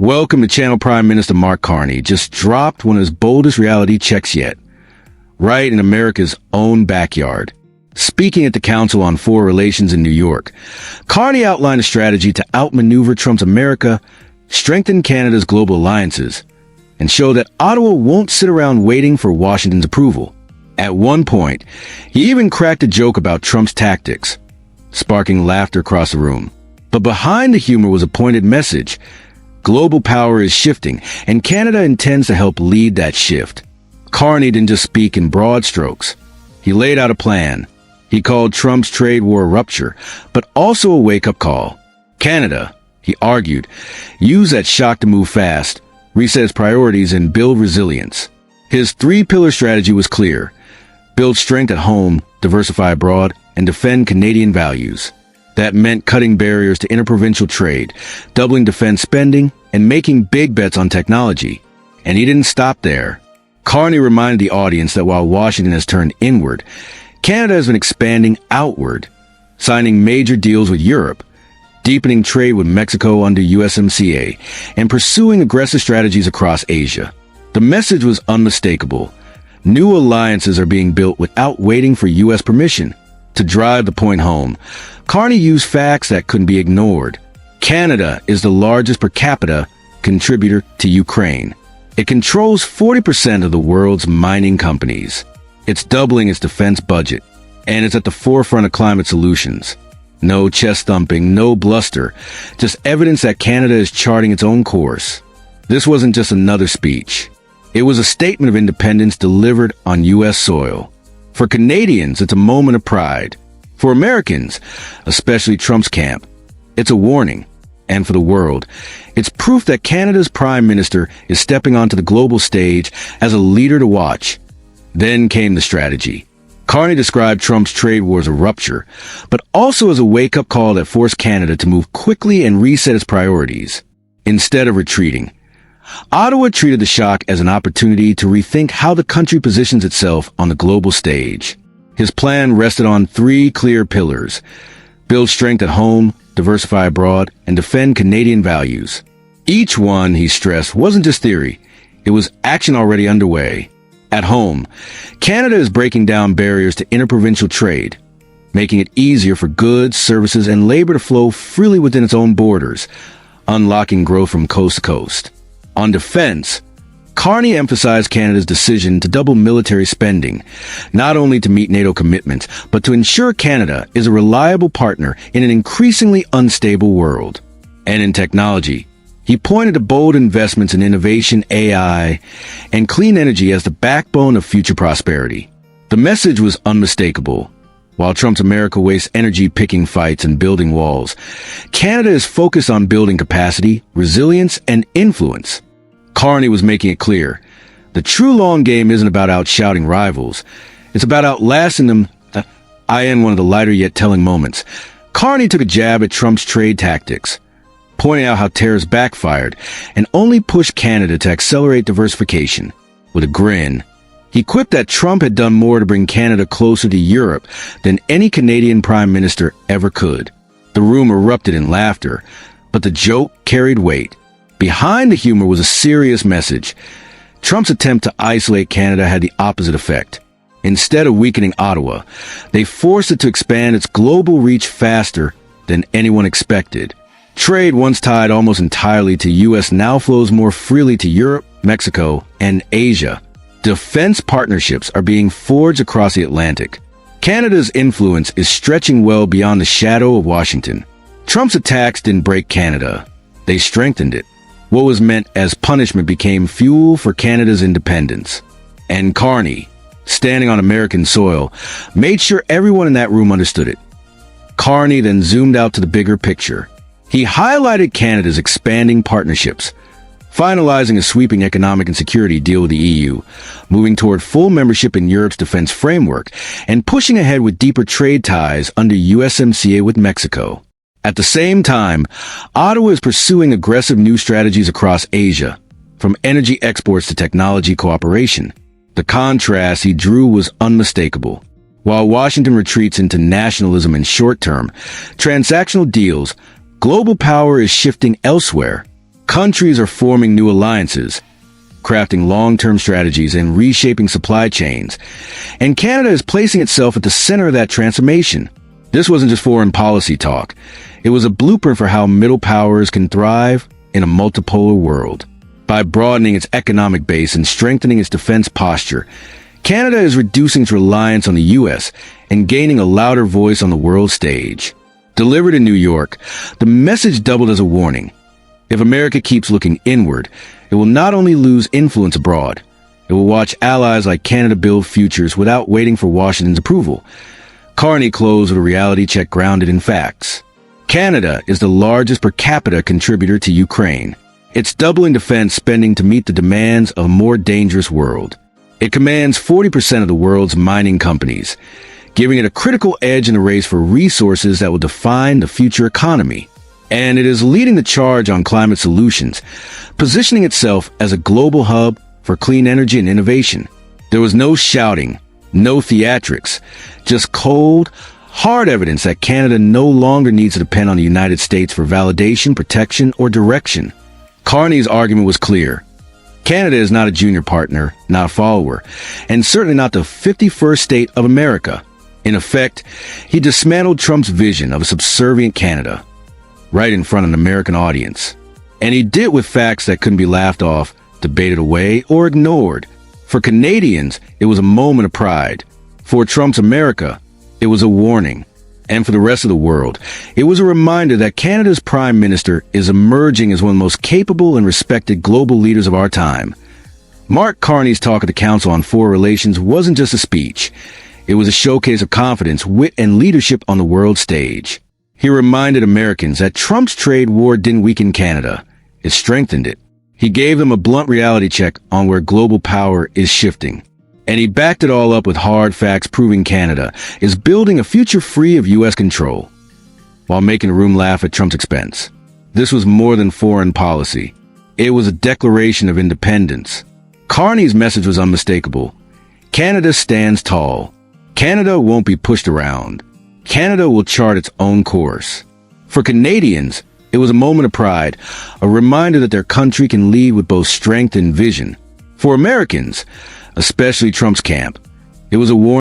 Welcome to Channel Prime. Minister Mark Carney just dropped one of his boldest reality checks yet, right in America's own backyard. Speaking at the Council on Foreign Relations in New York, Carney outlined a strategy to outmaneuver Trump's America, strengthen Canada's global alliances, and show that Ottawa won't sit around waiting for Washington's approval. At one point, he even cracked a joke about Trump's tactics, sparking laughter across the room. But behind the humor was a pointed message. Global power is shifting, and Canada intends to help lead that shift. Carney didn't just speak in broad strokes. He laid out a plan. He called Trump's trade war a rupture, but also a wake-up call. Canada, he argued, use that shock to move fast, reset its priorities, and build resilience. His three-pillar strategy was clear. Build strength at home, diversify abroad, and defend Canadian values. That meant cutting barriers to interprovincial trade, doubling defense spending, and making big bets on technology. And he didn't stop there. Carney reminded the audience that while Washington has turned inward, Canada has been expanding outward, signing major deals with Europe, deepening trade with Mexico under USMCA, and pursuing aggressive strategies across Asia. The message was unmistakable. New alliances are being built without waiting for U.S. permission. To drive the point home, Carney used facts that couldn't be ignored. Canada is the largest per capita contributor to Ukraine. It controls 40% of the world's mining companies. It's doubling its defense budget, and it's at the forefront of climate solutions. No chest thumping, no bluster, just evidence that Canada is charting its own course. This wasn't just another speech. It was a statement of independence delivered on U.S. soil. For Canadians, it's a moment of pride. For Americans, especially Trump's camp, it's a warning. And for the world, it's proof that Canada's Prime Minister is stepping onto the global stage as a leader to watch. Then came the strategy. Carney described Trump's trade war as a rupture, but also as a wake-up call that forced Canada to move quickly and reset its priorities. Instead of retreating, Ottawa treated the shock as an opportunity to rethink how the country positions itself on the global stage. His plan rested on three clear pillars: build strength at home, diversify abroad, and defend Canadian values. Each one, he stressed, wasn't just theory. It was action already underway. At home, Canada is breaking down barriers to interprovincial trade, making it easier for goods, services, and labor to flow freely within its own borders, unlocking growth from coast to coast. On defense, Carney emphasized Canada's decision to double military spending, not only to meet NATO commitments, but to ensure Canada is a reliable partner in an increasingly unstable world. And in technology, he pointed to bold investments in innovation, AI, and clean energy as the backbone of future prosperity. The message was unmistakable. While Trump's America wastes energy picking fights and building walls, Canada is focused on building capacity, resilience, and influence. Carney was making it clear. The true long game isn't about outshouting rivals. It's about outlasting them. I end one of the lighter yet telling moments. Carney took a jab at Trump's trade tactics, pointing out how tariffs backfired and only pushed Canada to accelerate diversification. With a grin, he quipped that Trump had done more to bring Canada closer to Europe than any Canadian Prime Minister ever could. The room erupted in laughter, but the joke carried weight. Behind the humor was a serious message. Trump's attempt to isolate Canada had the opposite effect. Instead of weakening Ottawa, they forced it to expand its global reach faster than anyone expected. Trade, once tied almost entirely to U.S., now flows more freely to Europe, Mexico, and Asia. Defense partnerships are being forged across the Atlantic. Canada's influence is stretching well beyond the shadow of Washington. Trump's attacks didn't break Canada. They strengthened it. What was meant as punishment became fuel for Canada's independence. And Carney, standing on American soil, made sure everyone in that room understood it. Carney then zoomed out to the bigger picture. He highlighted Canada's expanding partnerships, finalizing a sweeping economic and security deal with the EU, moving toward full membership in Europe's defense framework, and pushing ahead with deeper trade ties under USMCA with Mexico. At the same time, Ottawa is pursuing aggressive new strategies across Asia, from energy exports to technology cooperation. The contrast he drew was unmistakable. While Washington retreats into nationalism and short-term, transactional deals, global power is shifting elsewhere. Countries are forming new alliances, crafting long-term strategies and reshaping supply chains. And Canada is placing itself at the center of that transformation. This wasn't just foreign policy talk. It was a blueprint for how middle powers can thrive in a multipolar world. By broadening its economic base and strengthening its defense posture, Canada is reducing its reliance on the U.S. and gaining a louder voice on the world stage. Delivered in New York, the message doubled as a warning. If America keeps looking inward, it will not only lose influence abroad, it will watch allies like Canada build futures without waiting for Washington's approval. Carney closed with a reality check grounded in facts. Canada is the largest per capita contributor to Ukraine. It's doubling defense spending to meet the demands of a more dangerous world. It commands 40% of the world's mining companies, giving it a critical edge in the race for resources that will define the future economy. And it is leading the charge on climate solutions, positioning itself as a global hub for clean energy and innovation. There was no shouting, no theatrics, just cold, hard evidence that Canada no longer needs to depend on the United States for validation, protection, or direction. Carney's argument was clear. Canada is not a junior partner, not a follower, and certainly not the 51st state of America. In effect, he dismantled Trump's vision of a subservient Canada, right in front of an American audience. And he did it with facts that couldn't be laughed off, debated away, or ignored. For Canadians, it was a moment of pride. For Trump's America, it was a warning. And for the rest of the world, it was a reminder that Canada's Prime Minister is emerging as one of the most capable and respected global leaders of our time. Mark Carney's talk at the Council on Foreign Relations wasn't just a speech. It was a showcase of confidence, wit, and leadership on the world stage. He reminded Americans that Trump's trade war didn't weaken Canada. It strengthened it. He gave them a blunt reality check on where global power is shifting. And he backed it all up with hard facts proving Canada is building a future free of U.S. control, while making the room laugh at Trump's expense. This was more than foreign policy. It was a declaration of independence. Carney's message was unmistakable. Canada stands tall. Canada won't be pushed around. Canada will chart its own course. For Canadians, it was a moment of pride, a reminder that their country can lead with both strength and vision. For Americans, especially Trump's camp, it was a warning